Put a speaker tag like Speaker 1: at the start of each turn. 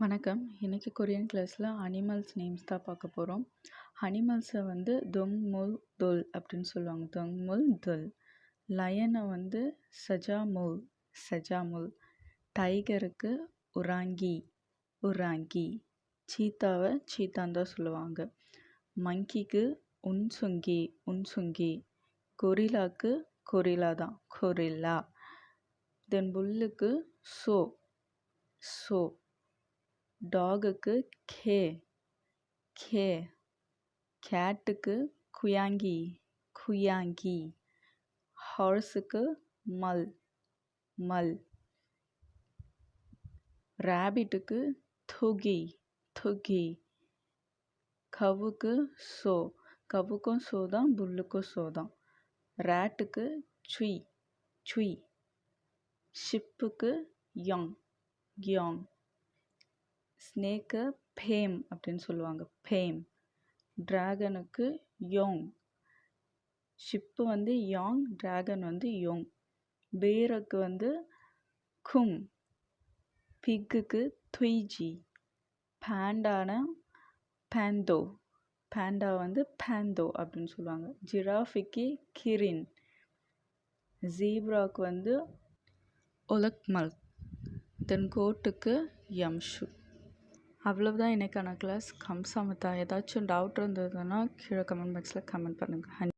Speaker 1: வணக்கம். இன்னைக்கு கொரியன் கிளாஸில் அனிமல்ஸ் நேம்ஸ் தான் பார்க்க போகிறோம். அனிமல்ஸை வந்து தொங் முல் தொல் அப்படின்னு சொல்லுவாங்க. தொங் முல் தொல். லயனை வந்து சஜாமுல் சஜாமுல். டைகருக்கு உராங்கி உராங்கி. சீத்தாவை சீத்தான் தான் சொல்லுவாங்க. மங்கிக்கு உன்சுங்கி உன்சுங்கி. கொரிலாக்கு கொரிலா தான் கொரில்லா. தென் புல்லுக்கு சோ சோ. டாகுக்கு கே கே. கேட்டுக்கு குயாங்கி குயாங்கி. ஹார்ஸுக்கு மல் மல். ரேபிட்டுக்கு துகி துகி. கவுக்கு சோ. கவுக்கும் சோ தான், புல்லுக்கும் சோ தான். ரேட்டுக்கு சுய் சுய். ஷிப்புக்கு யங் யங். ஸ்னேக்கை பேம் அப்படின்னு சொல்லுவாங்க. பேம். ட்ராகனுக்கு யோங். ஷிப்பு வந்து யாங், ட்ராகன் வந்து யோங். பேருக்கு வந்து குங். பிக்குக்கு துய்ஜி. பேண்டானா பேந்தோ. பேண்டா வந்து பேந்தோ அப்படின்னு சொல்லுவாங்க. ஜிராஃபிக்கு கிரின். ஜீப்ராக்கு வந்து ஒலக்மல். தென் கோட்டுக்கு யம்ஷு. அவ்வளவுதான் இன்னைக்கான கிளாஸ். கம்சாமத்தா. ஏதாச்சும் டவுட் இருந்ததுன்னா கீழே கமெண்ட் பாக்ஸில் கமெண்ட் பண்ணுங்கள்.